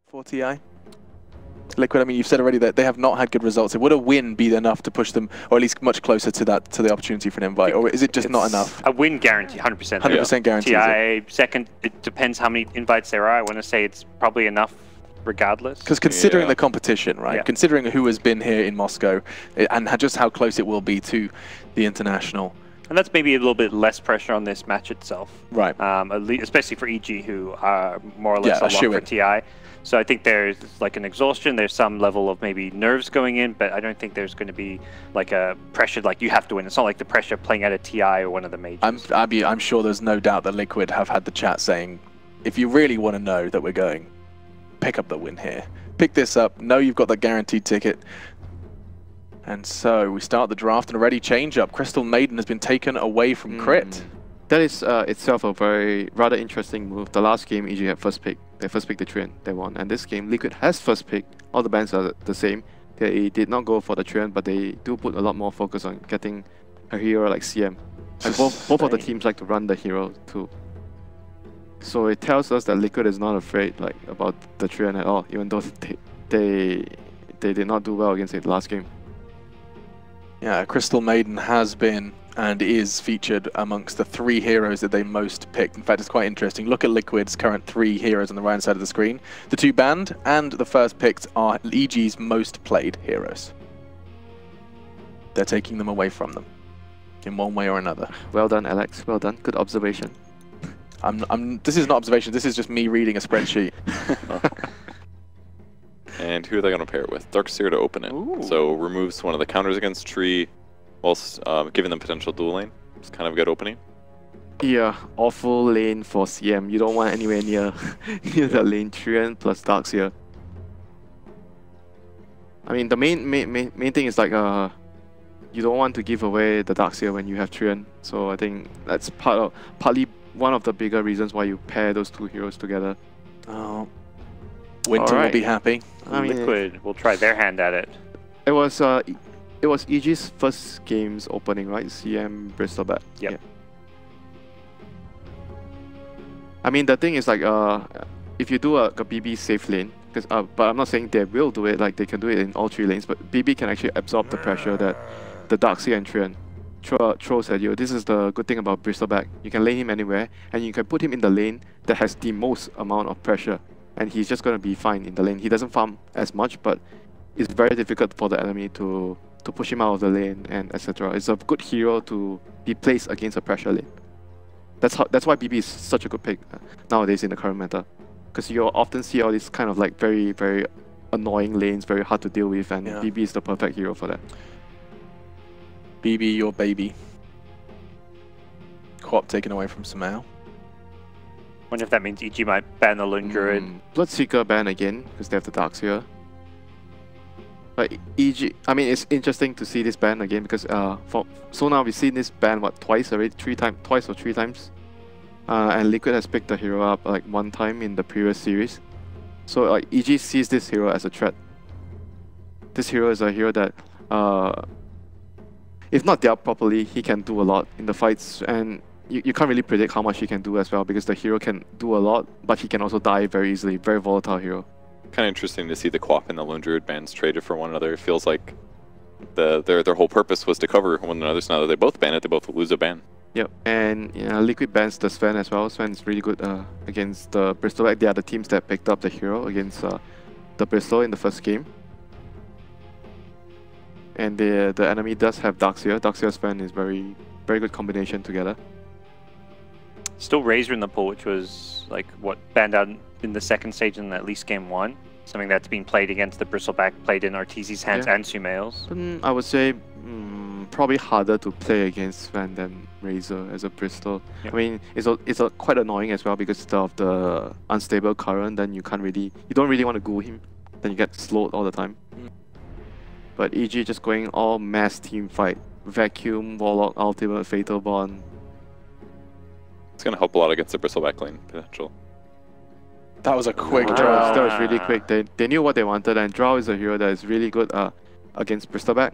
for TI? Liquid, I mean, you've said already that they have not had good results. Would a win be enough to push them, or at least much closer to that, to the opportunity for an invite, or is it just not enough? A win guarantee, 100%. 100% guarantee. TI second, it depends how many invites there are. I want to say it's probably enough regardless. Because considering the competition, right? Yeah. Considering who has been here in Moscow and just how close it will be to the international. And that's maybe a little bit less pressure on this match itself. Right. Especially for EG, who are more or less a lock for TI. So I think there's like an exhaustion, there's some level of maybe nerves going in, but I don't think there's going to be like a pressure like you have to win. It's not like the pressure playing at a TI or one of the majors. I'm sure there's no doubt that Liquid have had the chat saying, if you really want to know that we're going, pick up the win here. Pick this up, know you've got the guaranteed ticket. And so we start the draft and a ready change up. Crystal Maiden has been taken away from Crit. That is itself a rather interesting move. The last game, EG had first pick. They first picked the Treant, they won. And this game, Liquid has first pick. All the bans are the same. They did not go for the Treant, but they do put a lot more focus on getting a hero like CM. And both of the teams like to run the hero too. So it tells us that Liquid is not afraid like about the Treant at all, even though they did not do well against it last game. Yeah, Crystal Maiden has been and is featured amongst the 3 heroes that they most picked. In fact, it's quite interesting. Look at Liquid's current 3 heroes on the right side of the screen. The 2 banned and the first picked are EG's most played heroes. They're taking them away from them in one way or another. Well done, Alex. Well done. Good observation. This is not observation. This is just me reading a spreadsheet. And who are they going to pair it with? Darkseer to open it. Ooh. So removes one of the counters against Tree, whilst giving them potential dual lane. It's kind of a good opening. Yeah, awful lane for CM. You don't want anywhere near the lane. Treant plus Darkseer. I mean, the main thing is like you don't want to give away the Darkseer when you have Treant. So I think that's partly one of the bigger reasons why you pair those 2 heroes together. Oh. Winter will be happy. I mean, Liquid will try their hand at it. It was EG's first game's opening, right? CM Bristleback. Yep. Yeah. I mean, the thing is like if you do a BB safe lane, because but I'm not saying they will do it. Like they can do it in all 3 lanes, but BB can actually absorb the pressure that the Darkseer and Treant throws at you. This is the good thing about Bristleback. You can lane him anywhere, and you can put him in the lane that has the most amount of pressure. And he's just going to be fine in the lane. He doesn't farm as much, but it's very difficult for the enemy to push him out of the lane and etc. It's a good hero to be placed against a pressure lane. That's why BB is such a good pick nowadays in the current meta. Because you often see all these kind of like very, very annoying lanes, very hard to deal with, and BB is the perfect hero for that. BB, your baby. Co-op taken away from Samao. Wonder if that means EG might ban the Lone Druid. Bloodseeker ban again, because they have the Darkseer. But EG, I mean, it's interesting to see this ban again because so now we've seen this ban twice already, twice or three times, and Liquid has picked the hero up like 1 time in the previous series. So like EG sees this hero as a threat. This hero is a hero that, if not dealt properly, he can do a lot in the fights, and you can't really predict how much he can do as well because the hero can do a lot, but he can also die very easily. Very volatile hero. Kind of interesting to see the Quap and the Lone Druid bans traded for one another. It feels like their whole purpose was to cover one another, so now that they both ban it, they both lose a ban. Yep, and Liquid bans the Sven as well. Sven is really good against the Bristol. They are the teams that picked up the hero against the Bristol in the first game. And the enemy does have Darkseer. Darkseer Sven is very good combination together. Still Razor in the pool, which was like what banned out in the 2nd stage in at least game 1. Something that's been played against the Bristleback, played in Arteezy's hands and Sumail's. I would say probably harder to play against Sven than Razor as a Bristol. Yep. I mean, it's quite annoying as well because of the unstable current. Then you don't really want to go him. Then you get slowed all the time. But EG just going all mass team fight, vacuum, Warlock, ultimate, fatal bond. It's going to help a lot against the Bristleback lane potential. That was a quick draw. That was really quick. They knew what they wanted, and Drow is a hero that is really good against Bristleback.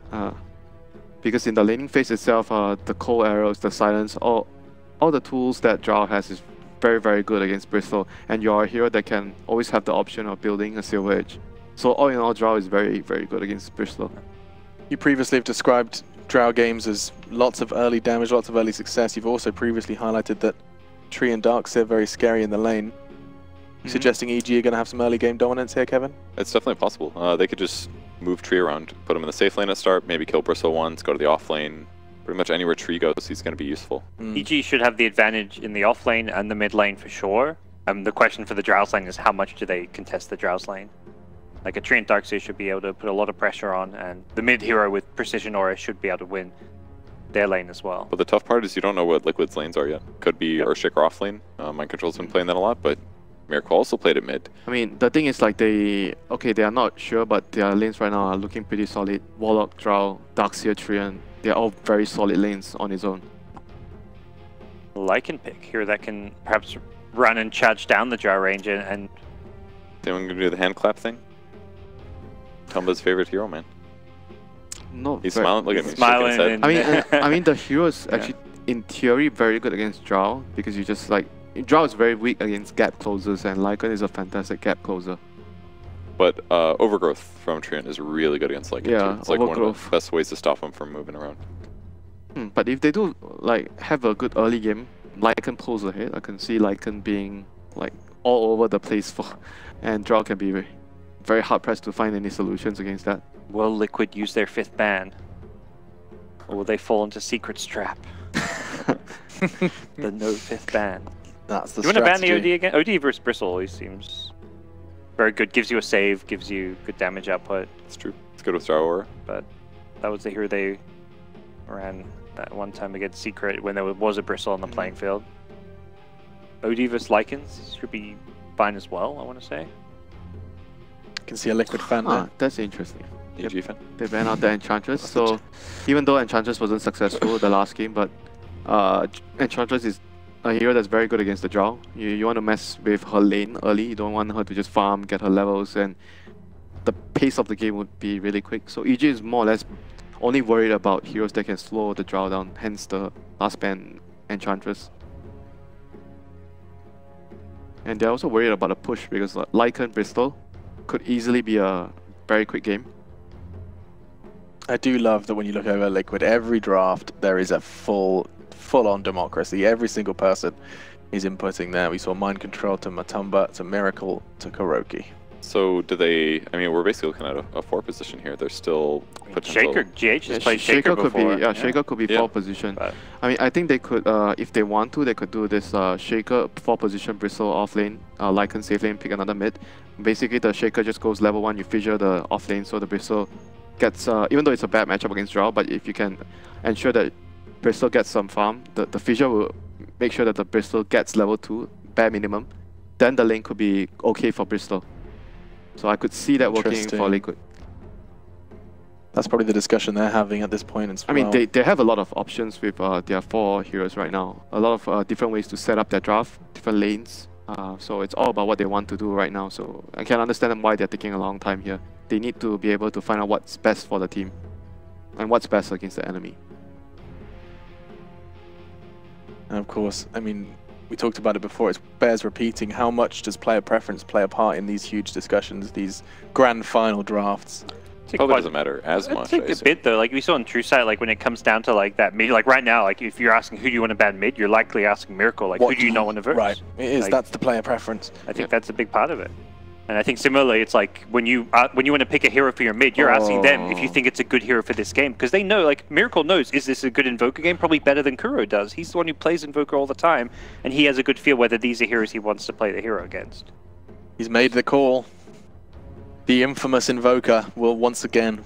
Because in the laning phase itself, the cold arrows, the silence, all the tools that Drow has is very, very good against Bristol, and you're a hero that can always have the option of building a Silver Edge. So all in all, Drow is very, very good against Bristol. You previously have described Drow games as lots of early damage, lots of early success. You've also previously highlighted that Tree and Darkseer are very scary in the lane. Suggesting EG are going to have some early game dominance here, Kevin? It's definitely possible. They could just move Tree around, put him in the safe lane at start, maybe kill Bristle once, go to the off lane. Pretty much anywhere Tree goes, he's going to be useful. EG should have the advantage in the off lane and the mid lane for sure. The question for the Drowse lane is how much do they contest the Drowse lane? Like a Tree and Darkseer should be able to put a lot of pressure on, and the mid hero with Precision Aura should be able to win their lane as well. But the tough part is you don't know what Liquid's lanes are yet. Could be Earthshaker off lane. Mind Control's been playing that a lot, but Miracle also played it mid. I mean, the thing is like they are not sure, but their lanes right now are looking pretty solid. Warlock, Drow, Darkseer, Treant, they're all very solid lanes on its own. Lycan pick here that can perhaps run and charge down the Drow range and... Anyone gonna do the hand clap thing? Tumba's favorite hero, man. No, he's smiling. Look at me. Smiling. I mean, the hero is actually, in theory, very good against Drow, because you just like... Drow is very weak against gap closers, and Lycan is a fantastic gap closer. But Overgrowth from Treant is really good against Lycan too. It's like one of the best ways to stop him from moving around. But if they do like have a good early game, Lycan pulls ahead. I can see Lycan being like all over the place and Drow can be very hard pressed to find any solutions against that. Will Liquid use their 5th ban? Or will they fall into Secret's trap? The no 5th ban. That's the strategy. You want to ban the OD again? OD versus Bristle always seems very good. Gives you a save, gives you good damage output. It's true. It's good with Drow Aura. But that was the hero they ran that one time against Secret when there was a Bristle on the playing field. OD versus Lycans should be fine as well, I want to say. I can see a Liquid fan there. That's interesting. EG fan. They ran out the Enchantress, so even though Enchantress wasn't successful the last game, but Enchantress is a hero that's very good against the Drow. You want to mess with her lane early, you don't want her to just farm, get her levels, and the pace of the game would be really quick. So EG is more or less only worried about heroes that can slow the Drow down, hence the last ban Enchantress. And they're also worried about a push because Lycan Bristol could easily be a very quick game. I do love that when you look over Liquid, every draft there is a full-on democracy. Every single person is inputting there. We saw Mind Control to Matumba to Miracle to Kuroki. So do they? I mean, we're basically looking at a 4 position here. There's still potential. Shaker, GH has played Shaker could before. Be, Shaker could be 4 position. But I mean, I think they could, if they want to, they could do this Shaker 4 position Bristle off lane, Lycan safe lane, pick another mid. Basically, the Shaker just goes level 1, you fissure the off lane, so the Bristle gets, even though it's a bad matchup against Drow, but if you can ensure that Bristle gets some farm, the fissure will make sure that the Bristle gets level 2, bare minimum, then the lane could be okay for Bristle. So I could see that working for Liquid. That's probably the discussion they're having at this point as well. I mean, they have a lot of options with their 4 heroes right now. A lot of different ways to set up their draft, different lanes. So it's all about what they want to do right now. So I can understand why they're taking a long time here. They need to be able to find out what's best for the team and what's best against the enemy. And of course, I mean, we talked about it before, it bears repeating. How much does player preference play a part in these huge discussions, these grand final drafts? Probably doesn't matter as much. I think a bit though, like we saw in True Sight, like when it comes down to like that mid, like right now, like if you're asking who do you want to ban mid, you're likely asking Miracle, like who do you not want to verse? Right, it is, like, that's the player preference. I think that's a big part of it. And I think similarly, it's like when you want to pick a hero for your mid, you're asking them if you think it's a good hero for this game, because they know, like Miracle knows, is this a good Invoker game? Probably better than Kuro does. He's the one who plays Invoker all the time, and he has a good feel whether these are heroes he wants to play the hero against. He's made the call. The infamous Invoker will once again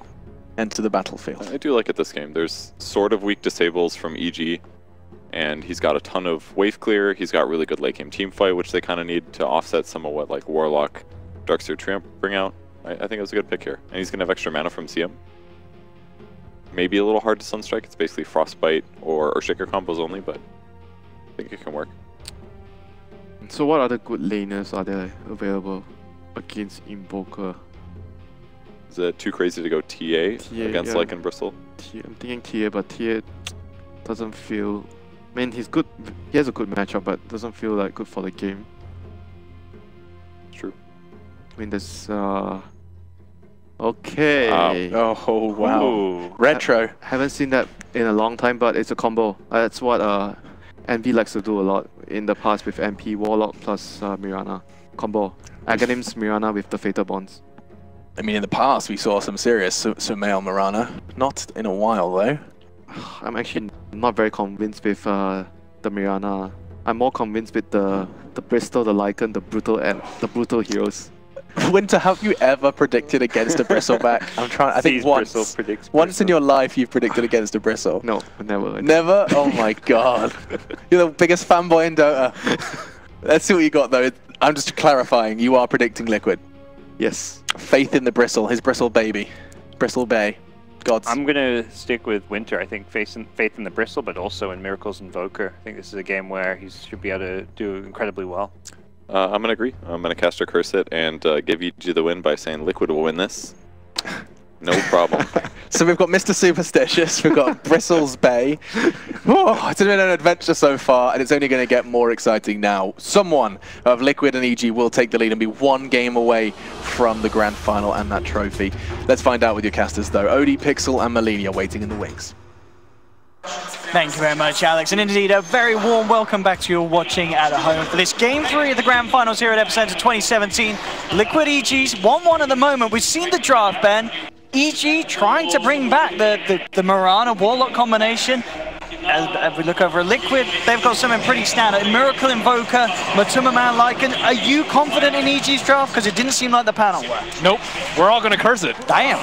enter the battlefield. I do like it this game. There's sort of weak disables from EG, and he's got a ton of wave clear. He's got really good late game team fight, which they kind of need to offset some of what like Warlock, Darkseer, Treant bring out. I think it was a good pick here. And he's going to have extra mana from CM. Maybe a little hard to Sunstrike. It's basically Frostbite or Earthshaker combos only, but I think it can work. So what other good laners are there available against Invoker? Is it too crazy to go TA against Lycan Bristle? I'm thinking TA, but TA doesn't feel I mean, he's good. He has a good matchup, but doesn't feel like good for the game. True. I mean, there's okay. Oh wow. Ooh. Retro. Haven't seen that in a long time, but it's a combo. That's what NP likes to do a lot in the past with MP Warlock plus Mirana combo. Aghanims Mirana with the Fatal Bonds. I mean, in the past we saw some serious Sumail Mirana. Not in a while though. I'm actually not very convinced with the Mirana. I'm more convinced with the Bristol, the Lycan, the brutal heroes. Winter, have you ever predicted against a Bristleback? I think once in your life you've predicted against a Bristle. No, never. Never? Oh my god. You're the biggest fanboy in Dota. Let's see what you got though. I'm just clarifying, you are predicting Liquid. Yes. Faith in the Bristle, his Bristle baby. Bristle Bay. Gods. I'm going to stick with Winter. I think faith in the Bristle, but also in Miracle's Invoker. I think this is a game where he should be able to do incredibly well. I'm going to agree. I'm going to cast a curse it and give EG the win by saying Liquid will win this. No problem. So we've got Mr. Superstitious, we've got Bristles Bay. Oh, it's been an adventure so far, and it's only going to get more exciting now. Someone of Liquid and EG will take the lead and be one game away from the grand final and that trophy. Let's find out with your casters though. Odie, Pixel and Malini are waiting in the wings. Thank you very much, Alex, and indeed a very warm welcome back to you watching at home for this Game 3 of the Grand Finals here at EPICENTER 2017. Liquid EG's 1-1 at the moment. We've seen the draft, Ben. EG trying to bring back the Mirana Warlock combination. As we look over at Liquid, they've got something pretty standard. Miracle Invoker, Matuma Man Lycan. Are you confident in EG's draft? Because it didn't seem like the panel were. Nope, we're all going to curse it. Damn.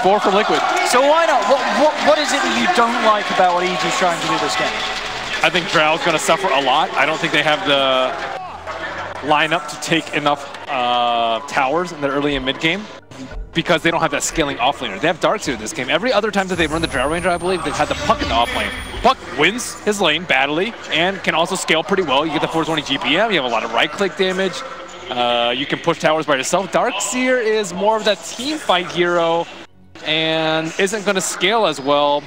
4 for Liquid. So why not? What is it that you don't like about what EG's trying to do this game? I think Drow's going to suffer a lot. I don't think they have the lineup to take enough towers in the early and mid game because they don't have that scaling offlaner. They have Darkseer this game. Every other time that they run the Drow Ranger, I believe, they've had the Puck in the offlane. Puck wins his lane badly and can also scale pretty well. You get the 420 GPM, you have a lot of right-click damage. You can push towers by yourself. Darkseer is more of that team fight hero and isn't going to scale as well.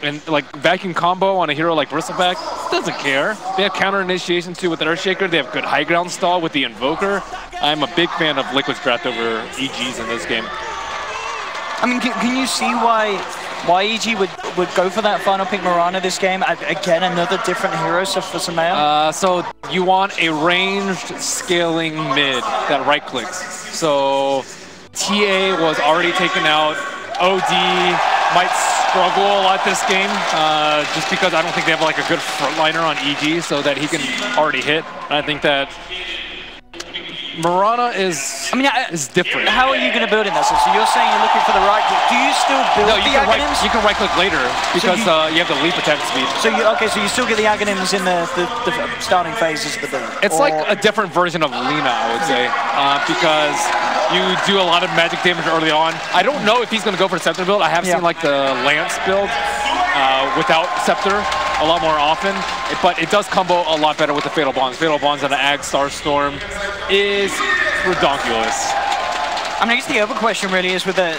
And like vacuum combo on a hero like Bristleback doesn't care. They have counter initiation too with the Earthshaker. They have good high ground stall with the Invoker. I'm a big fan of Liquid's draft over EG's in this game. I mean, can you see why EG would go for that final pick Mirana this game? Again, another different hero for Sumail? So you want a ranged scaling mid that right clicks. So TA was already taken out. OD might struggle a lot this game, just because I don't think they have like a good frontliner on EG so that he can already hit. And I think that Mirana is different. How are you going to build in this? So you're saying you're looking for the right click. Do you still build the Aghanims? You can right click later because you have the leap attack speed. So you still get the Aghanims in the starting phases of the build? It's like a different version of Lina, I would say, because you do a lot of magic damage early on. I don't know if he's going to go for a Scepter build. I have seen like the Lance build without Scepter a lot more often, but it does combo a lot better with the Fatal Bonds. Fatal Bonds on an Ag Starstorm is redonkulous. I mean, I guess the other question really is with the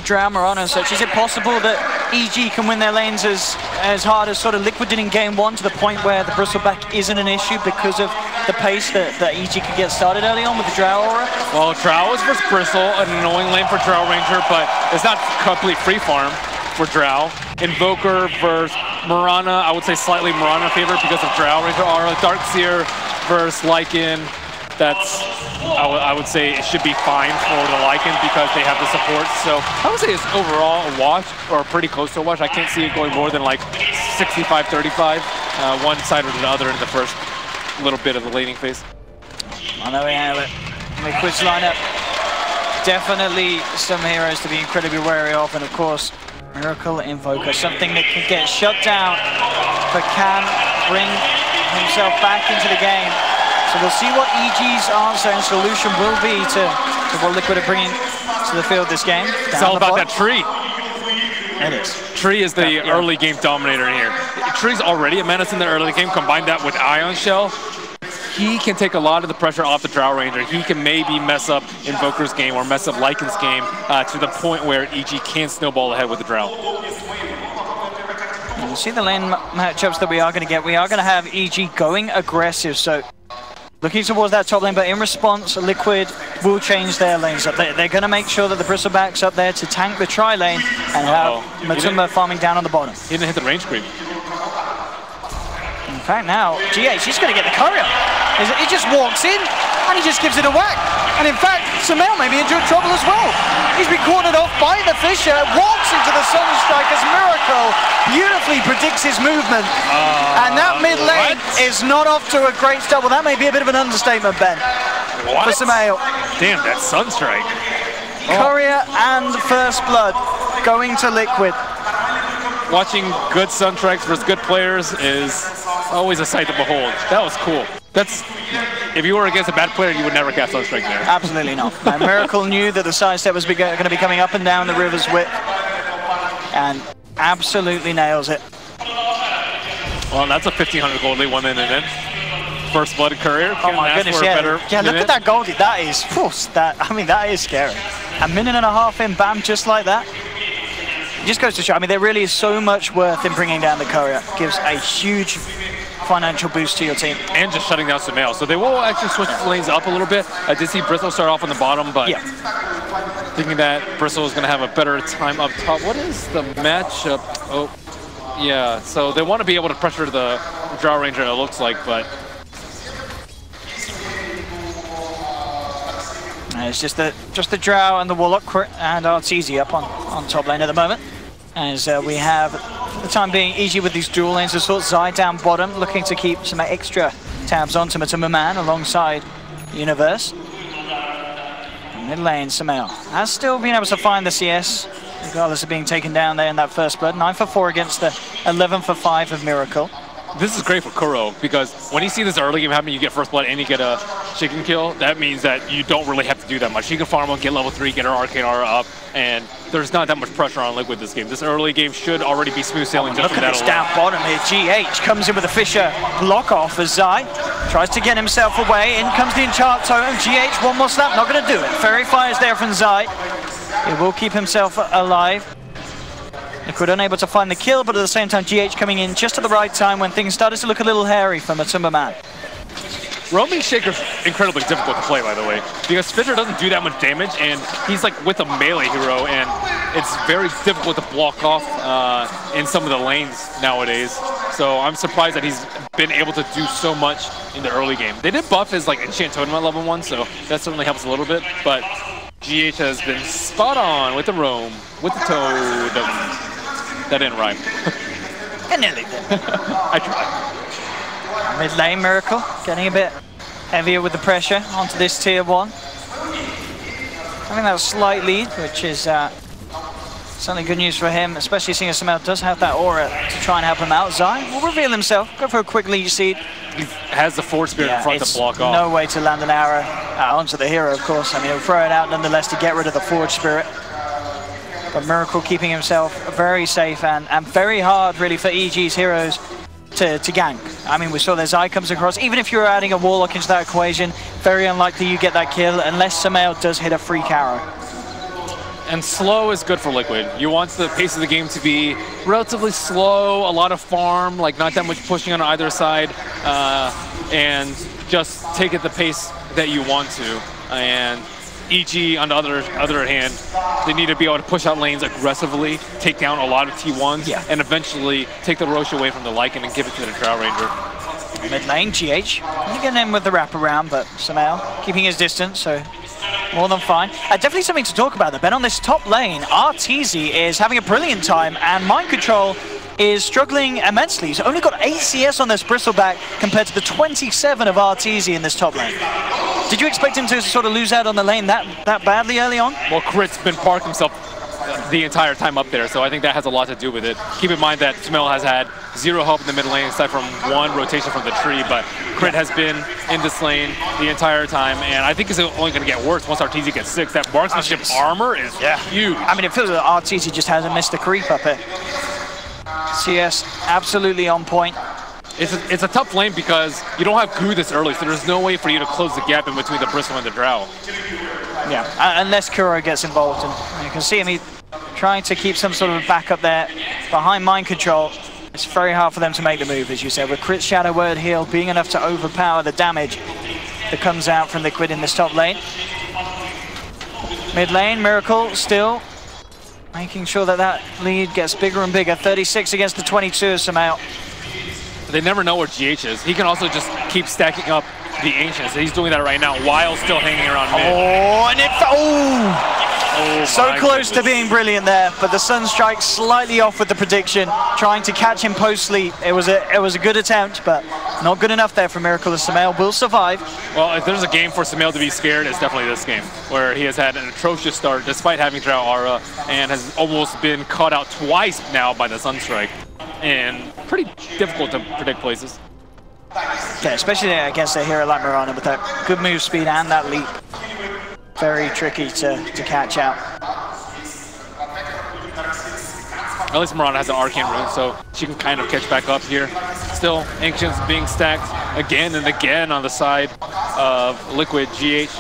Drow Mirana and such, is it possible that EG can win their lanes as hard as sort of Liquid did in game 1 to the point where the Bristleback isn't an issue because of the pace that EG could get started early on with the Drow aura? Well, Drow is versus Bristle, an annoying lane for Drow Ranger, but it's not complete free farm for Drow. Invoker versus Mirana, I would say slightly Mirana favorite because of Drow Ranger aura. Darkseer versus Lycan, that's, I would say it should be fine for the Lycan because they have the support. So I would say it's overall a wash or pretty close to a wash. I can't see it going more than like 65-35, one side or the other in the first little bit of the laning phase. I know we have it. Liquid's lineup. Definitely some heroes to be incredibly wary of, and of course, Miracle Invoker, something that can get shut down, but can bring himself back into the game. So we'll see what EG's answer and solution will be to what Liquid are bringing to the field this game. It's all about that tree. It is. Tree is the early game dominator in here. Tree's already a menace in the early game. Combine that with Ion Shell, he can take a lot of the pressure off the Drow Ranger. He can maybe mess up Invoker's game or mess up Lycan's game to the point where EG can snowball ahead with the Drow. see the lane matchups that we are going to get. We are going to have EG going aggressive, so looking towards that top lane, but in response, Liquid will change their lanes up. They're going to make sure that the Bristleback's up there to tank the tri-lane and have Matumba farming down on the bottom. He didn't hit the range creep. In fact, now, GH, he's going to get the courier. He just walks in, and he just gives it a whack. And in fact, Sumail may be in trouble as well. He's been cornered off by the Fisher, walks into the Sunstrike as Miracle beautifully predicts his movement. And that mid lane is not off to a great start. Well, that may be a bit of an understatement, Ben. For Sumail. Damn, that Sunstrike. Courier and First Blood going to Liquid. Watching good Sunstrikes versus good players is always a sight to behold. That was cool. If you were against a bad player, you would never cast Sunstrike there. Absolutely not. And Miracle knew that the sidestep was going to be coming up and down the river's width, and absolutely nails it. Well, that's a 1,500 gold lead, 1 minute in. First Blood Courier. Oh my goodness, yeah. Yeah, look at that goldie. That is, that is scary. A minute and a half in, bam, just like that. It just goes to show, there really is so much worth in bringing down the Courier. Gives a huge financial boost to your team. And just shutting down Sumail. So they will actually switch the lanes up a little bit. I did see Bristle start off on the bottom, but thinking that Bristle is going to have a better time up top. What is the matchup? Oh, yeah. So they want to be able to pressure the Drow Ranger, it looks like, but... It's just the Drow and the Warlock and Arteezy up on top lane at the moment. As we have, for the time being, EG with these dual lanes of sorts. Zai down bottom, looking to keep some extra tabs on to Matumba Man alongside Universe. Mid lane, Sumail has still been able to find the CS, regardless of being taken down there in that First Blood. 9 for 4 against the 11 for 5 of Miracle. This is great for Kuro, because when you see this early game happen, you get First Blood and you get a chicken kill, that means that you don't really have to do that much. You can farm on, get level 3, get her Arcane Aura up, and there's not that much pressure on Liquid this game. This early game should already be smooth sailing just from that alone. Look at this down bottom here. GH comes in with a Fisher block off as Zai tries to get himself away. In comes the Enchant Totem. GH, one more slap, not going to do it. Fairy Fire's there from Zai. He will keep himself alive. Liquid unable to find the kill, but at the same time, GH coming in just at the right time when things started to look a little hairy for Matumba Man. Roaming Shaker's incredibly difficult to play, by the way, because Fisher doesn't do that much damage, and he's like with a melee hero, and it's very difficult to block off in some of the lanes nowadays. So I'm surprised that he's been able to do so much in the early game. They did buff his Enchant Totem at level 1, so that certainly helps a little bit, but GH has been spot on with the roam, with the totem. That didn't rhyme. It nearly did. I tried. Mid lane, Miracle getting a bit heavier with the pressure onto this tier 1. I think that was a slight lead, which is certainly good news for him, especially seeing as Sumail does have that aura to try and help him out. Zai will reveal himself, go for a quick lead seed. He has the Force Spirit in front to block off. No way to land an arrow onto the hero, of course. He'll throw it out nonetheless to get rid of the Forge Spirit. But Miracle keeping himself very safe and very hard, really, for EG's heroes to gank. We saw their Zai comes across. Even if you're adding a Warlock into that equation, very unlikely you get that kill unless Sumail does hit a freak arrow. And slow is good for Liquid. You want the pace of the game to be relatively slow, a lot of farm, not that much pushing on either side, and just take it the pace that you want to. And EG, on the other hand, they need to be able to push out lanes aggressively, take down a lot of T1s, and eventually take the Roche away from the Lycan and give it to the Drow Ranger. Mid lane, GH, getting in with the wraparound, but Sumail keeping his distance, so more than fine. Definitely something to talk about, though, Ben. On this top lane, Arteezy is having a brilliant time, and Mind Control is struggling immensely. He's only got 8 CS on this Bristleback compared to the 27 of Arteezy in this top lane. Did you expect him to sort of lose out on the lane that badly early on? Well, Crit's been parked himself the entire time up there, so I think that has a lot to do with it. Keep in mind that Sumail has had 0 help in the mid lane aside from 1 rotation from the tree, but Crit has been in this lane the entire time, and I think it's only going to get worse once Arteezy gets 6. That marksmanship armor is huge. It feels like Arteezy just hasn't missed a creep up here. CS absolutely on point. It's a tough lane because you don't have Goo this early, so there's no way for you to close the gap in between the Bristle and the Drow. Yeah, unless Kuro gets involved, and you can see him trying to keep some sort of backup there behind Mind Control. It's very hard for them to make the move, as you said, with Crit Shadow Word Heal being enough to overpower the damage that comes out from Liquid in this top lane. Mid lane, Miracle still making sure that that lead gets bigger and bigger. 36 against the 22 of Sumail. They never know where GH is. He can also just keep stacking up the Ancients. He's doing that right now while still hanging around mid. Oh, and so close to being brilliant there, but the Sunstrike slightly off with the prediction, trying to catch him post-sleep. It was a good attempt, but not good enough there for Miracle. As Sumail will survive. Well, if there's a game for Sumail to be scared, it's definitely this game, where he has had an atrocious start despite having Drow Aura and has almost been caught out twice now by the Sunstrike. And pretty difficult to predict places. Yeah, especially against a hero like Mirana with that good move speed and that leap. Very tricky to catch out. At least Mirana has an Arcane Rune, so she can kind of catch back up here. Still, Ancients being stacked again and again on the side of Liquid. GH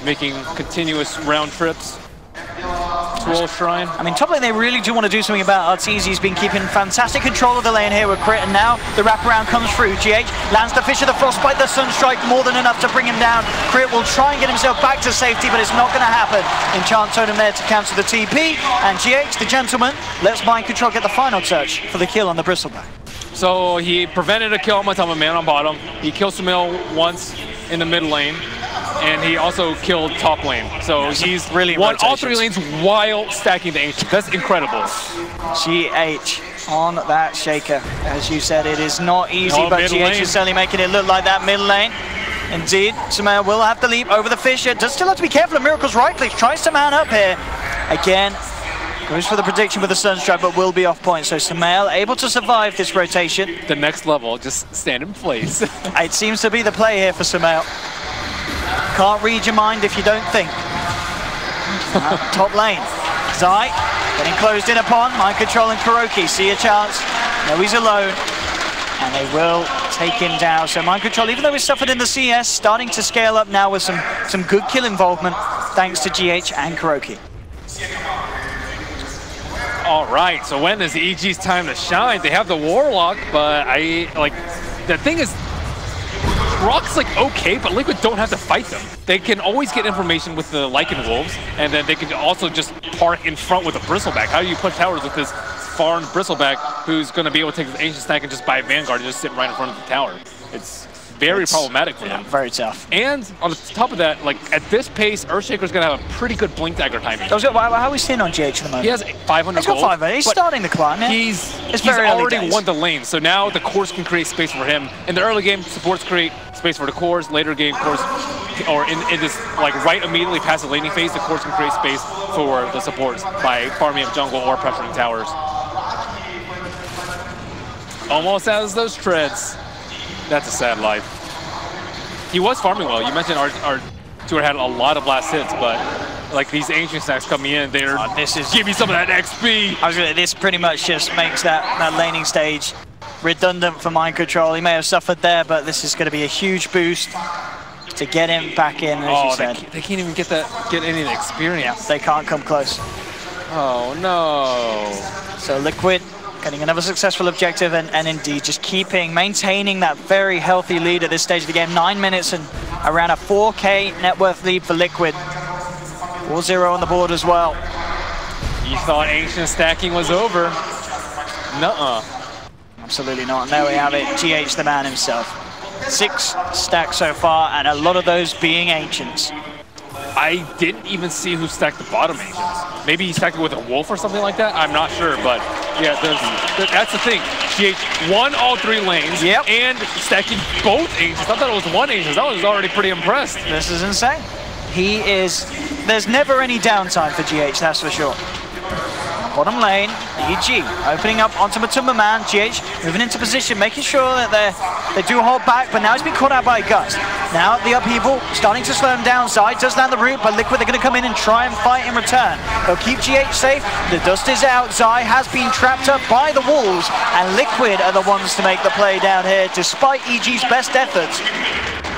making continuous round trips to Old Shrine. I mean, top lane, they really do want to do something about Arteezy. He's been keeping fantastic control of the lane here with Crit, and now the wraparound comes through. GH lands the Fish of the Frostbite, the Sunstrike, more than enough to bring him down. Crit will try and get himself back to safety, but it's not going to happen. Enchant Totem there to cancel the TP, and GH, the gentleman, lets Mind Control get the final touch for the kill on the Bristleback. So he prevented a kill on a man on bottom. He killed Sumail once in the mid lane, and he also killed top lane. So he's really won all 3 lanes while stacking the Ancient. That's incredible. GH on that Shaker. As you said, it is not easy, but GH is certainly making it look like that mid lane. Indeed, Sumail will have to leap over the Fish. Does still have to be careful of Miracle's right click. Tries to man up here. Again, goes for the prediction with the Sunstrike, but will be off point. So Sumail able to survive this rotation. The next level, just stand in place. It seems to be the play here for Sumail. Can't read your mind if you don't think. Top lane. Zai getting closed in upon. Mind Control and Kuroki see a chance. No, he's alone. And they will take him down. So Mind Control, even though he suffered in the CS, starting to scale up now with some good kill involvement, thanks to GH and Kuroki. All right, so when is EG's time to shine? They have the Warlock, but the thing is, Rock's okay, but Liquid don't have to fight them. They can always get information with the Lycan Wolves, and then they can also just park in front with a Bristleback. How do you push towers with this farm Bristleback who's going to be able to take the Ancient Stack and just buy Vanguard and just sit right in front of the tower? It's very problematic for them. Very tough. And on top of that, at this pace, Earthshaker's going to have a pretty good Blink Dagger timing. How are we seeing on GH at the moment? He has 500 He's got 500. He's starting the climb, yeah. He's already won the lane, so now the cores can create space for him. In the early game, supports create space for the cores. Later game, cores, or in this right immediately past the laning phase, the cores can create space for the supports by farming up jungle or pressuring towers. Almost has those treads. That's a sad life. He was farming well. You mentioned our tour had a lot of last hits, but these Ancient Stacks coming in, they're give you some of that XP. This pretty much just makes that laning stage redundant for Mind Control. He may have suffered there, but this is going to be a huge boost to get him back in, as you said. They can't even get any of the experience. Yeah, they can't come close. Oh no. So Liquid getting another successful objective, and indeed just maintaining that very healthy lead at this stage of the game. 9 minutes and around a 4K net worth lead for Liquid. 4-0 on the board as well. You thought Ancient stacking was over. Nuh-uh. Absolutely not. And there we have it, GH the man himself. 6 stacks so far, and a lot of those being Ancients. I didn't even see who stacked the bottom Ancients. Maybe he stacked it with a Wolf or something like that? I'm not sure, but yeah, that's the thing. GH won all 3 lanes and stacking both Ancients. I thought it was one Ancient. I was already pretty impressed. This is insane. There's never any downtime for GH, that's for sure. Bottom lane, EG opening up onto Matumba Man. GH moving into position, making sure that they do hold back, but now he's been caught out by Gust. Now the upheaval starting to slow him down. Zai does land the root, but Liquid are going to come in and try and fight in return. They'll keep GH safe. The dust is out. Zai has been trapped up by the walls, and Liquid are the ones to make the play down here, despite EG's best efforts.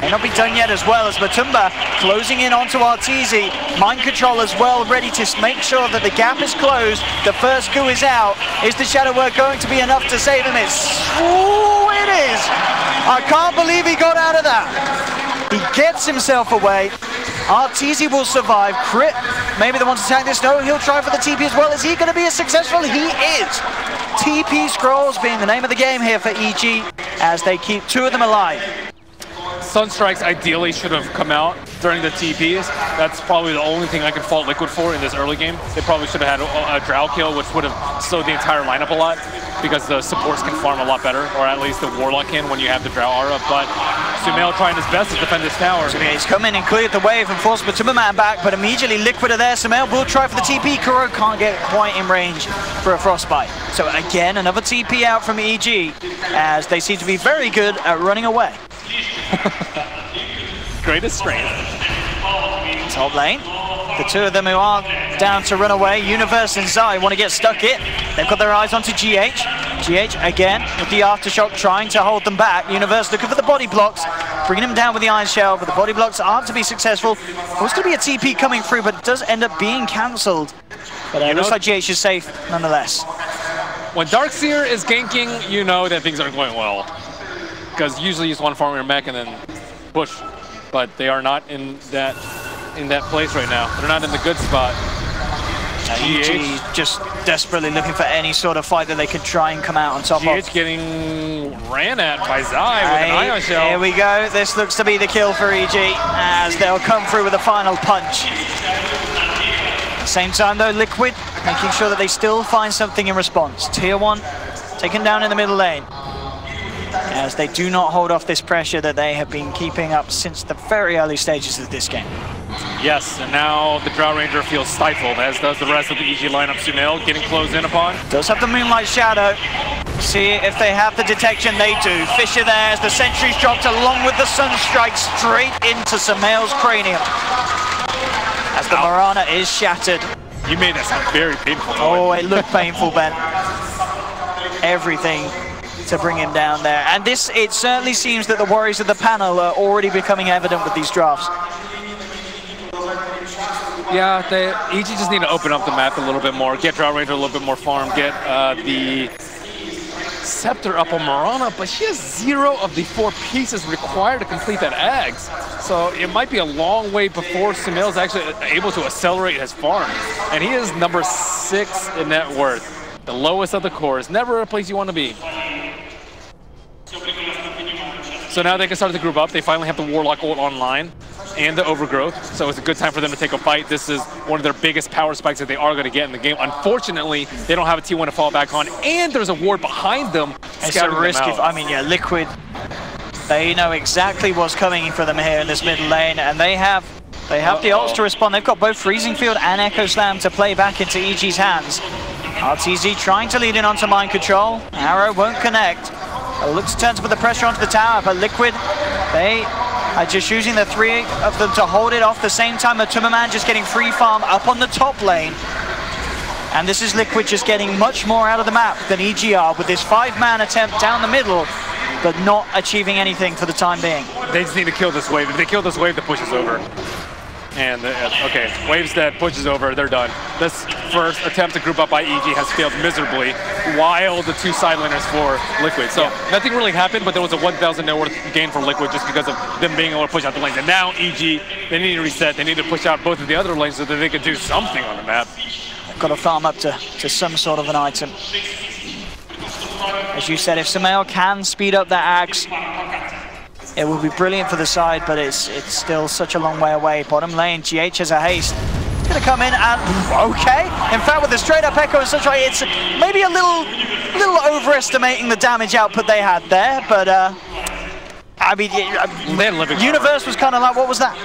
May not be done yet as well, as Matumba closing in onto Arteezy. Mind control as well, ready to make sure that the gap is closed. The first goo is out. Is the Shadow Word going to be enough to save him? Ooh, it is! I can't believe he got out of that. He gets himself away. Arteezy will survive. Crit, maybe the one to attack this. No, he'll try for the TP as well. Is he going to be as successful? He is. TP Scrolls being the name of the game here for EG as they keep two of them alive. Sunstrikes ideally should have come out during the TPs. That's probably the only thing I can fault Liquid for in this early game. They probably should have had a Drow kill, which would have slowed the entire lineup a lot, because the supports can farm a lot better, or at least the Warlock can when you have the Drow aura. But Sumail trying his best to defend this tower. He's come in and cleared the wave and forced Matumba back, but immediately Liquid are there. Sumail will try for the TP. Kuro can't get quite in range for a Frostbite. So again, another TP out from EG, as they seem to be very good at running away. Greatest strength. Top lane. The two of them who are down to run away, Universe and Zai, want to get stuck in. They've got their eyes onto GH. GH again with the Aftershock trying to hold them back. Universe looking for the body blocks, bringing them down with the Iron Shell, but the body blocks aren't to be successful. There's going to be a TP coming through, but it does end up being cancelled. But it looks like GH is safe nonetheless. When Darkseer is ganking, you know that things aren't going well, because usually you just want to farm your mech and then push. But they are not in that place right now. They're not in the good spot. EG just desperately looking for any sort of fight that they could try and come out on top of. GH getting ran at by Zai with an Ion Shell. Here we go. This looks to be the kill for EG, as they'll come through with a final punch. At the same time though, Liquid making sure that they still find something in response. Tier 1 taken down in the middle lane, as they do not hold off this pressure that they have been keeping up since the very early stages of this game. Yes, and now the Drow Ranger feels stifled, as does the rest of the EG lineup. Sumail getting closed in upon. Does have the Moonlight Shadow. See if they have the detection. They do. Fisher there as the sentries dropped along with the Sunstrike straight into Sumail's cranium, as the Mirana is shattered. You made that sound very painful. Oh, it looked painful, Ben. Everything to bring him down there. And this, it certainly seems that the worries of the panel are already becoming evident with these drafts. Yeah, EG just need to open up the map a little bit more, get Drow Ranger a little bit more farm, get the Scepter up on Mirana, but she has 0 of the 4 pieces required to complete that Ags. So it might be a long way before Sumail's actually able to accelerate his farm. And he is number 6 in net worth. The lowest of the core. Is never a place you want to be. So now they can start to group up. They finally have the Warlock ult online and the Overgrowth, so it's a good time for them to take a fight. This is one of their biggest power spikes that they are going to get in the game. Unfortunately, they don't have a T1 to fall back on, and there's a ward behind them. It's a risky. I mean, yeah, Liquid, they know exactly what's coming for them here in this middle lane, and they have the ults to respond. They've got both Freezing Field and Echo Slam to play back into EG's hands. RTZ trying to lead in onto Mind Control. Arrow won't connect. They'll look to turn to put the pressure onto the tower, but Liquid, they are just using the 3 of them to hold it off. The same time, Matumba just getting free farm up on the top lane. And this is Liquid just getting much more out of the map than EGR with this 5-man attempt down the middle, but not achieving anything for the time being. They just need to kill this wave. If they kill this wave, the push is over. And, okay, waves dead, push is over, they're done. This first attempt to group up by EG has failed miserably, while the 2 side laners for Liquid. So nothing really happened, but there was a 1,000 net worth gain for Liquid just because of them being able to push out the lanes. And now EG, they need to reset, they need to push out both of the other lanes so that they can do something on the map. They've got to farm up to some sort of an item. As you said, if Sumail can speed up that Axe, it will be brilliant for the side, but it's still such a long way away. Bottom lane, GH has a haste. It's going to come in and, okay. In fact, with the straight up Echo and such, it's maybe a little overestimating the damage output they had there, but I mean, Universe was kind of like, what was that?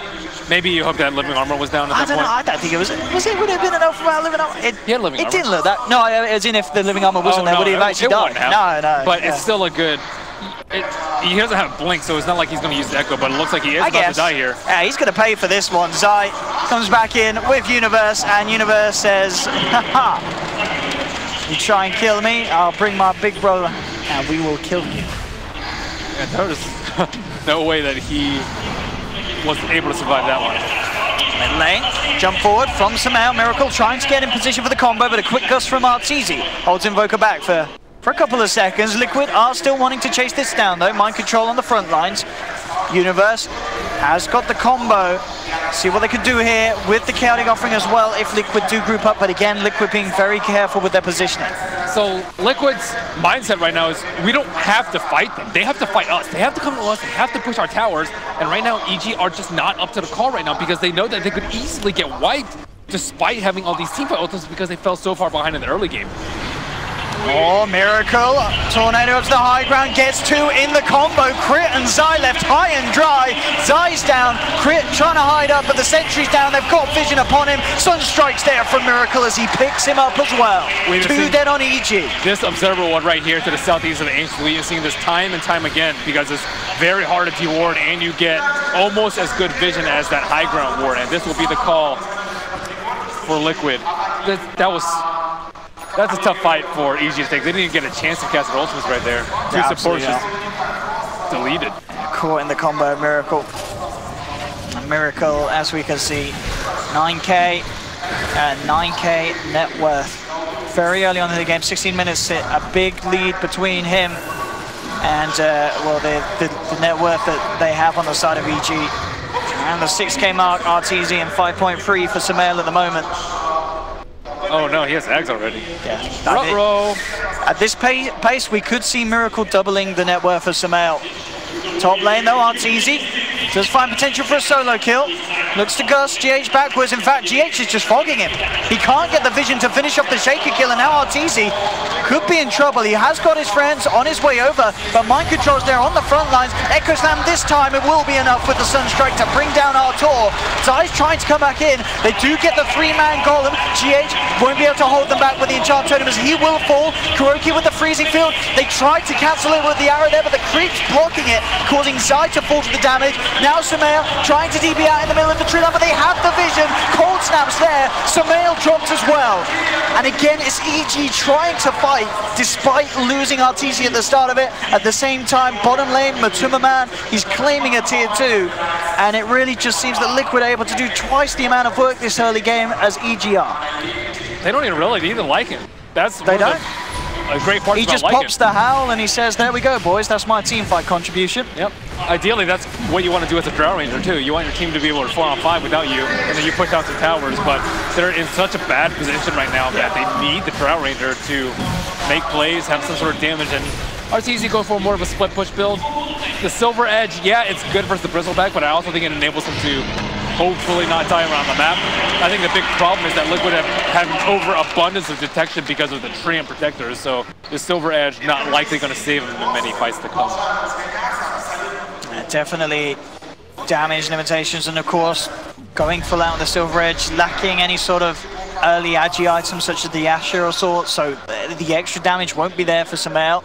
Maybe you hope that living armor was down at that point. I don't think it was. Would it have been enough for our living armor? He had living armor. It didn't look that. No, as in if the living armor wasn't there, would he have actually died? No. But it's still a good. He doesn't have blink, so it's not like he's going to use the Echo, but it looks like he is about to die here. Yeah, he's going to pay for this one. Zai comes back in with Universe, and Universe says, haha, you try and kill me, I'll bring my big brother, and we will kill you. And there's no way that he was able to survive that one. Mid lane, jump forward from Samael. Miracle trying to get in position for the combo, but a quick gust from Arteezy holds Invoker back for a couple of seconds. Liquid are still wanting to chase this down though. Mind control on the front lines. Universe has got the combo. See what they could do here with the chaotic offering as well if Liquid do group up, but again, Liquid being very careful with their positioning. So Liquid's mindset right now is we don't have to fight them. They have to fight us. They have to come to us. They have to push our towers. And right now, EG are just not up to the call right now because they know that they could easily get wiped despite having all these teamfight ultimates because they fell so far behind in the early game. Oh, Miracle. Tornado up to the high ground, gets two in the combo. Crit and Zai left high and dry. Zai's down. Crit trying to hide up, but the sentry's down. They've got vision upon him. Sunstrike's there from Miracle as he picks him up as well. Two dead on EG. This observer ward right here to the southeast of the Ancients, we've seen this time and time again because it's very hard to de-ward and you get almost as good vision as that high ground ward. And this will be the call for Liquid. That's a tough fight for EG to take. They didn't even get a chance to cast their ultimates right there. Two supports just deleted. Caught in the combo, Miracle. And Miracle, as we can see, 9K and 9K net worth. Very early on in the game, 16 minutes, a big lead between him and well, the net worth that they have on the side of EG. And the 6K mark, Arteezy, and 5.3 for Samael at the moment. Oh no, he has Ags already. Yeah. Ruh-roh. At this pace, we could see Miracle doubling the net worth of Samael. Top lane though, Arteezy does find potential for a solo kill. Looks to Gus, GH backwards. In fact, GH is just fogging him. He can't get the vision to finish off the Shaker kill, and now Arteezy could be in trouble. He has got his friends on his way over, but mind control's there on the front lines. Echo Slam this time, it will be enough with the Sunstrike to bring down Artur. Zai's trying to come back in. They do get the 3-man golem. GH won't be able to hold them back with the enchant totem as he will fall. Kuroki with the freezing field. They tried to cancel it with the arrow there, but the creep's blocking it, causing Zai to fall to the damage. Now Samael trying to DB out in the middle of the tree line, but they have the vision. Cold Snap's there. Samael dropped as well. And again, it's EG trying to fight despite losing Arteezy at the start of it. At the same time, bottom lane, Matuma Man, he's claiming a tier 2. And it really just seems that Liquid are able to do twice the amount of work this early game as EG are. They don't even really like him. They don't. A great part. He just pops the howl and he says, "There we go, boys. That's my team fight contribution." Yep. Ideally, that's what you want to do as a Drow Ranger too. You want your team to be able to 4-on-5 without you, and then you push out some towers. But they're in such a bad position right now that they need the Drow Ranger to make plays, have some sort of damage. And Arteezy going for more of a split push build. The Silver Edge, yeah, it's good versus the Bristleback, but I also think it enables him to hopefully not die around the map. I think the big problem is that Liquid have an overabundance of detection because of the Treant protectors, so the Silver Edge not likely going to save him in many fights to come. Definitely damage limitations, and of course going full out on the Silver Edge, lacking any sort of early agi items such as the Asher or sort, so the extra damage won't be there for Samael.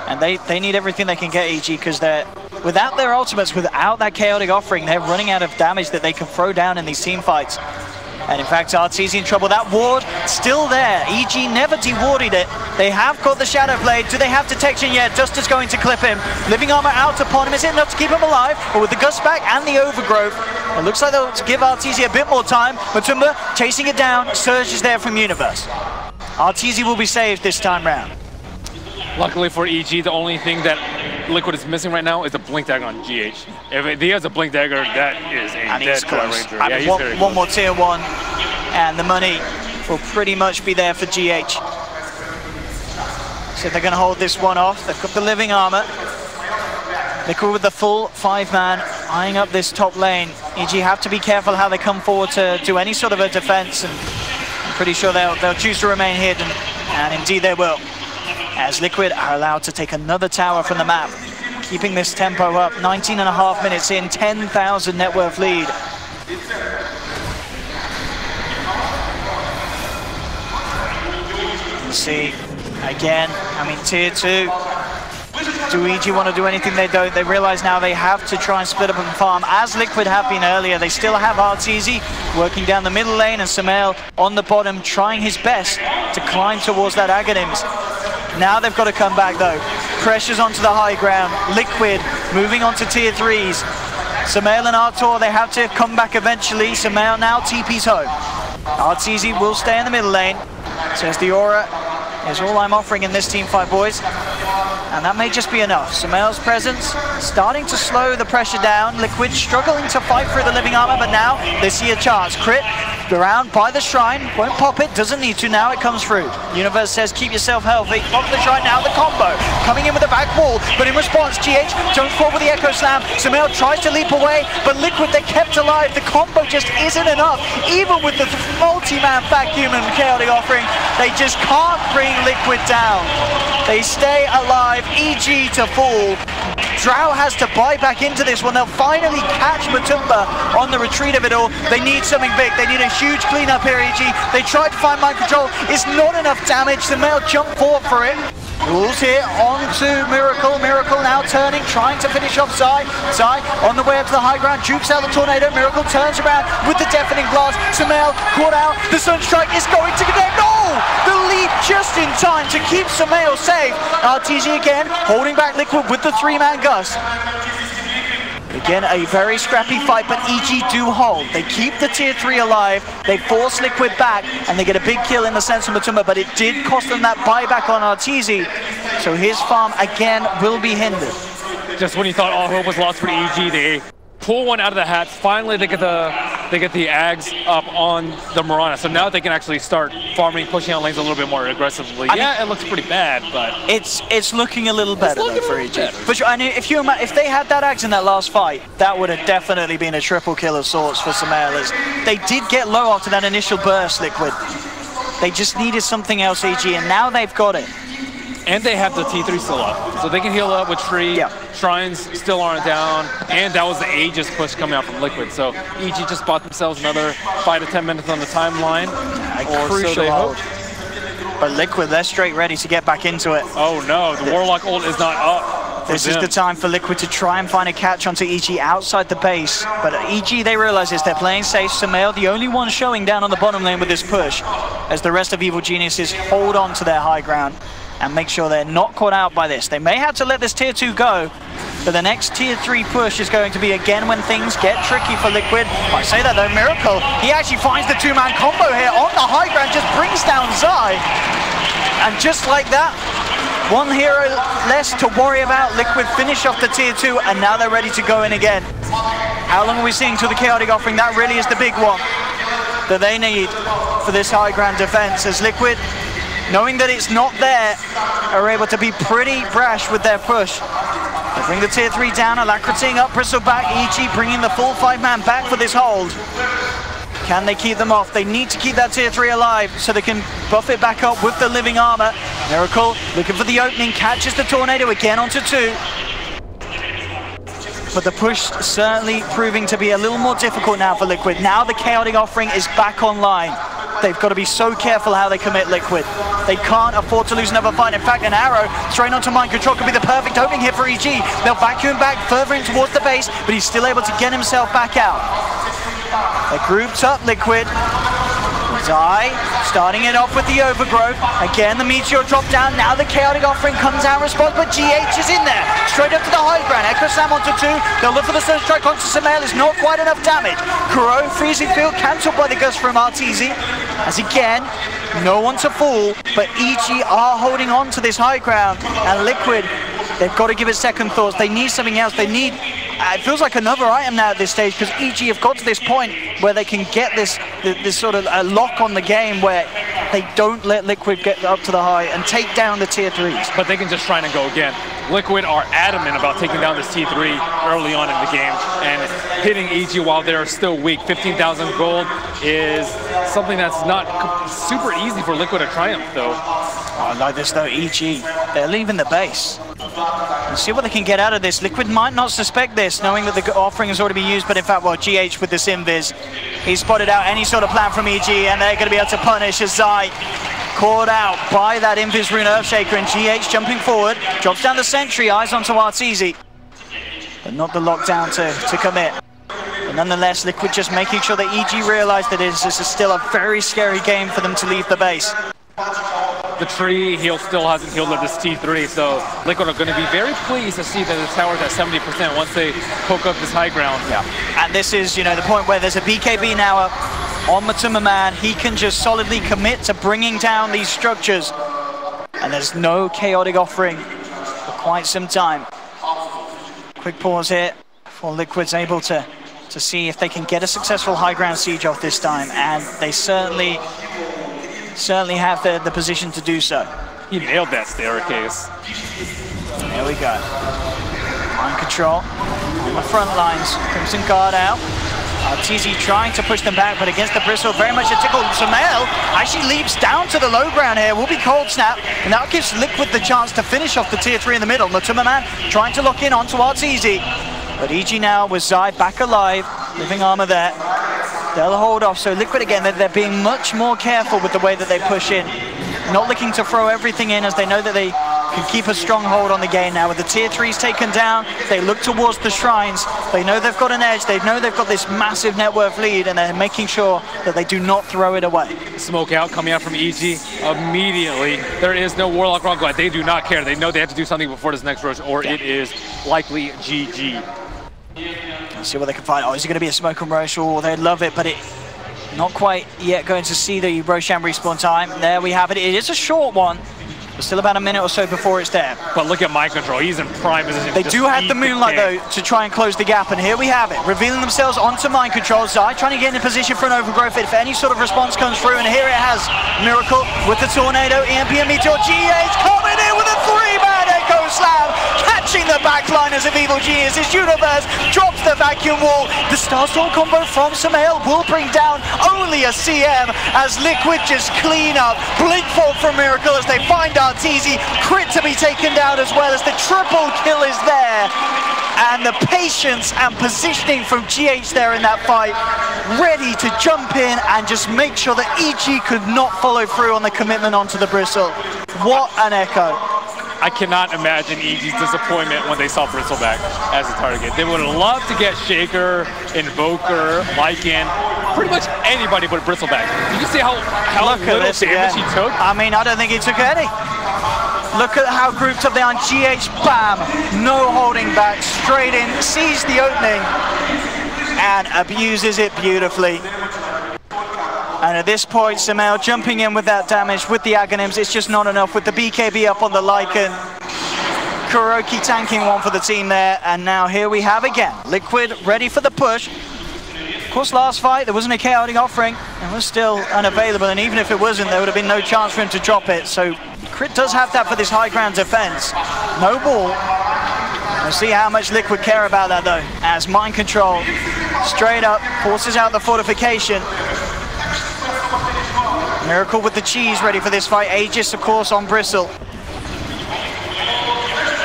And they need everything they can get, EG, because they're without their ultimates, without that chaotic offering, they're running out of damage that they can throw down in these team fights. And in fact, Arteezy in trouble. That ward still there. EG never de-warded it. They have got the Shadow Blade. Do they have detection yet? Duster's going to clip him. Living Armor out upon him. Is it enough to keep him alive? But with the Gust back and the Overgrowth, it looks like they'll give Arteezy a bit more time. Matumba chasing it down. Surge is there from Universe. Arteezy will be saved this time round. Luckily for EG, the only thing that Liquid is missing right now is a Blink Dagger on GH. If he has a Blink Dagger, that is a dead Drow Ranger. Yeah, he's very close. One more tier 1, and the money will pretty much be there for GH. So they're going to hold this one off. They've got the Living Armor. Liquid with the full 5-man, eyeing up this top lane. EG have to be careful how they come forward to do any sort of a defense, and I'm pretty sure they'll choose to remain hidden, and indeed they will. As Liquid are allowed to take another tower from the map, keeping this tempo up. 19.5 minutes in, 10,000 net worth lead. You see, again, I mean, tier 2. Do EG want to do anything? They don't. They realize now they have to try and split up and farm, as Liquid have been earlier. They still have Arteezy working down the middle lane, and Samael on the bottom trying his best to climb towards that Aghanims. Now they've got to come back though. Pressure's onto the high ground. Liquid moving on to tier 3s. Sumail and Artur, they have to come back eventually. Sumail now TP's home. Arteezy will stay in the middle lane. Says the aura is all I'm offering in this team fight, boys. And that may just be enough. Sumail's presence starting to slow the pressure down. Liquid struggling to fight through the living armor, but now they see a chance. Crit around by the shrine, won't pop it, doesn't need to, now it comes through. Universe says keep yourself healthy, pop the shrine now, the combo, coming in with the back wall, but in response, GH jumps forward with the Echo Slam, Sumail tries to leap away, but Liquid, they're kept alive, the combo just isn't enough, even with the multi-man vacuum and chaotic offering, they just can't bring Liquid down. They stay alive, EG to fall. Drow has to buy back into this one. They'll finally catch Matumba on the retreat of it all. They need something big. They need a huge cleanup here, EG. They tried to find mind control. It's not enough damage. The male jumped forward for it. Rules here onto Miracle. Miracle now turning, trying to finish off Zai. Zai on the way up to the high ground, jukes out the tornado. Miracle turns around with the deafening blast. Sumail caught out. The Sunstrike is going to connect. No! The lead just in time to keep Sumail safe. Arteezy again holding back Liquid with the 3-man gust. Again, a very scrappy fight, but EG do hold. They keep the tier 3 alive, they force Liquid back, and they get a big kill in the sense of Matumba, but it did cost them that buyback on Arteezy, so his farm again will be hindered. Just when you thought all hope was lost for EG, they pull one out of the hat. Finally, they get the Ags up on the Mirana, so now they can actually start farming, pushing out lanes a little bit more aggressively. It looks pretty bad, but it's looking a little better though for EG. For sure. And if they had that Ags in that last fight, that would have definitely been a triple kill of sorts for Sumail. They did get low after that initial burst, Liquid. They just needed something else, EG, and now they've got it. And they have the T3 still up, so they can heal up with Tree. Yeah. Shrines still aren't down, and that was the Aegis push coming out from Liquid. So EG just bought themselves another 5 to 10 minutes on the timeline, or so they hope. But Liquid, they're straight ready to get back into it. Oh no, the Warlock ult is not up. This is the time for Liquid to try and find a catch onto EG outside the base. But EG, they realize this, they're playing safe. Sumail, the only one showing down on the bottom lane with this push, as the rest of Evil Geniuses hold on to their high ground and make sure they're not caught out by this. They may have to let this tier 2 go, but the next tier 3 push is going to be again when things get tricky for Liquid. I say that though, Miracle, he actually finds the 2-man combo here on the high ground, just brings down Zai. And just like that, one hero less to worry about. Liquid finish off the tier 2, and now they're ready to go in again. How long are we seeing till the chaotic offering? That really is the big one that they need for this high ground defense, as Liquid, knowing that it's not there, are able to be pretty brash with their push. They bring the tier 3 down, Alacritying up, Bristle back, EG bringing the full 5-man back for this hold. Can they keep them off? They need to keep that tier 3 alive so they can buff it back up with the living armor. Miracle looking for the opening, catches the tornado again onto 2. But the push certainly proving to be a little more difficult now for Liquid. Now the chaotic offering is back online. They've got to be so careful how they commit Liquid. They can't afford to lose another fight. In fact, an arrow thrown onto mind control could be the perfect opening hit for EG. They'll vacuum back further in towards the base, but he's still able to get himself back out. They're grouped up, Liquid. Zai starting it off with the overgrowth. Again, the meteor drop down. Now the chaotic offering comes out in response, but GH is in there. Straight up to the high ground. Echo Slam onto 2. They'll look for the surge strike onto Sumail. It's not quite enough damage. Kuro, freezing field, cancelled by the gust from Arteezy. As again, no one to fall, but EG are holding on to this high ground. And Liquid, they've got to give it second thoughts. They need something else. They need, it feels like another item now at this stage, because EG have got to this point where they can get this sort of a lock on the game where they don't let Liquid get up to the high and take down the tier 3s. But they can just try and go again. Liquid are adamant about taking down this T3 early on in the game and hitting EG while they're still weak. 15,000 gold is something that's not super easy for Liquid to triumph, though. Oh, like this though, EG, they're leaving the base. Let's see what they can get out of this. Liquid might not suspect this, knowing that the offering has already been used, but in fact, well, GH with this invis, he spotted out any sort of plan from EG, and they're going to be able to punish as Zai caught out by that invis rune Earthshaker, and GH jumping forward, drops down the sentry, eyes onto Arteezy, but not the lockdown to commit. But nonetheless, Liquid just making sure that EG realize that this is still a very scary game for them to leave the base. the tree. He still hasn't healed up this T3, so Liquid are going to be very pleased to see that the tower's at 70% once they poke up this high ground. Yeah. And this is, you know, the point where there's a BKB now up on Matuma Man. He can just solidly commit to bringing down these structures. And there's no chaotic offering for quite some time. Quick pause here before Liquid's able to see if they can get a successful high ground siege off this time. And they certainly have the position to do so. He nailed that staircase. There we go. Mind control on the front lines. Crimson Guard out. TZ trying to push them back, but against the Bristle, very much a tickle. Sumail actually leaps down to the low ground here. Will be Cold Snap, and that gives Liquid the chance to finish off the tier 3 in the middle. Matuma Man trying to lock in onto Arteezy, but EG now with Zai back alive, living armor there. They'll hold off, so Liquid again, they're being much more careful with the way that they push in. Not looking to throw everything in, as they know that they can keep a strong hold on the game now. With the tier 3s taken down, they look towards the shrines. They know they've got an edge, they know they've got this massive net worth lead, and they're making sure that they do not throw it away. Smoke out coming out from EG immediately. There is no Warlock Rock Glide. They do not care. They know they have to do something before this next rush, or it is likely GG. Let's see what they can find. Oh, is it going to be a smoke and Rosh? Oh, they'd love it, but it not quite yet going to see the Roshan respawn time. There we have it. It is a short one. There's still about a minute or so before it's there. But look at Mind Control. He's in prime position. They do have the Moonlight, though, to try and close the gap. And here we have it. Revealing themselves onto Mind Control. Zai trying to get in a position for an overgrowth if any sort of response comes through. And here it has Miracle with the Tornado. EMP and Meteor. GH coming in with a 3-man Echo Slam. Catching the backliners of Evil Genius. This Universe drops the vacuum wall. The Starstorm combo from Sumail will bring down only a CM as Liquid just clean up. Blink Fault from Miracle as they find Arteezy. Crit to be taken down as well as the triple kill is there. And the patience and positioning from GH there in that fight, ready to jump in and just make sure that EG could not follow through on the commitment onto the Bristle. What an echo. I cannot imagine EG's disappointment when they saw Bristleback as a target. They would have loved to get Shaker, Invoker, Lycan, pretty much anybody but Bristleback. Did you see how little damage he took? I mean, I don't think he took any. Look at how grouped up they are on GH. Bam! No holding back. Straight in, sees the opening, and abuses it beautifully. And at this point, Sumail jumping in with that damage with the Aghanims. It's just not enough with the BKB up on the Lycan. Kuroki tanking one for the team there. And now here we have again Liquid ready for the push. Of course, last fight, there wasn't a chaotic offering. It was still unavailable. And even if it wasn't, there would have been no chance for him to drop it. So Crit does have that for this high ground defense. No ball. We'll see how much Liquid care about that, though. As Mind Control straight up forces out the fortification. Miracle with the cheese ready for this fight. Aegis, of course, on Bristle.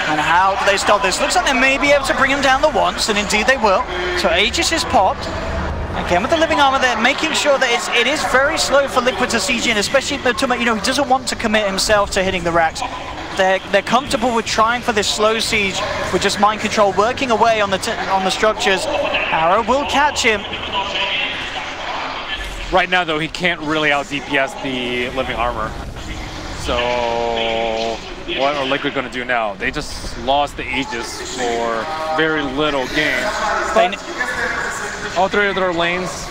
And how do they stop this? Looks like they may be able to bring him down the once, and indeed they will. So Aegis is popped. Again, with the living armor there, making sure that it is very slow for Liquid to siege in, especially Matuma, you know, he doesn't want to commit himself to hitting the racks. They're comfortable with trying for this slow siege with just Mind Control working away on the structures. Arrow will catch him. Right now, though, he can't really out-DPS the living armor. So what are Liquid going to do now? They just lost the Aegis for very little gain. But all three of their lanes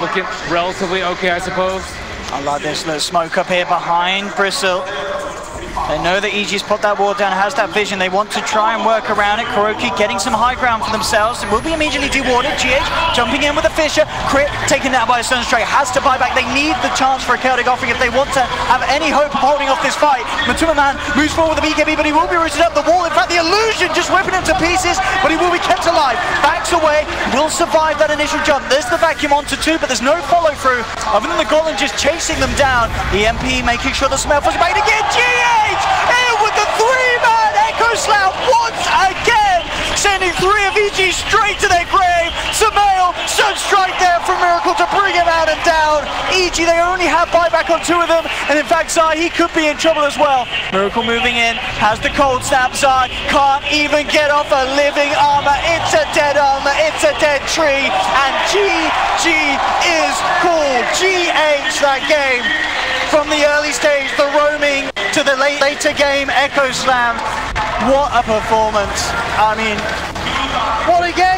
looking relatively okay, I suppose. I like this little smoke up here behind Bristle. They know that EG's put that wall down, has that vision. They want to try and work around it. Kuroki getting some high ground for themselves. It will be immediately dewarded. GH jumping in with a Fisher. Crit taken down by a Sunstray. Has to buy back. They need the chance for a chaotic offering if they want to have any hope of holding off this fight. Matuma Man moves forward with the BKB, but he will be rooted up the wall. In fact, the illusion just ripping him to pieces, but he will be kept alive. Backs away, will survive that initial jump. There's the vacuum onto 2, but there's no follow through other than the Golem just chasing them down. EMP making sure the Smell pushes back again. GH in with the 3-man Echo Slam once again, sending 3 of EG straight to their grave. Sumail, Sunstrike there for Miracle to bring him out and down. EG, they only have buyback on 2 of them, and in fact Zai, he could be in trouble as well. Miracle moving in, has the cold snap. Zai can't even get off a living armor. It's a dead armor, it's a dead tree, and GG is called. GH that game. From the early stage, the roaming to the later game. Echo Slam, what a performance. I mean, what a game.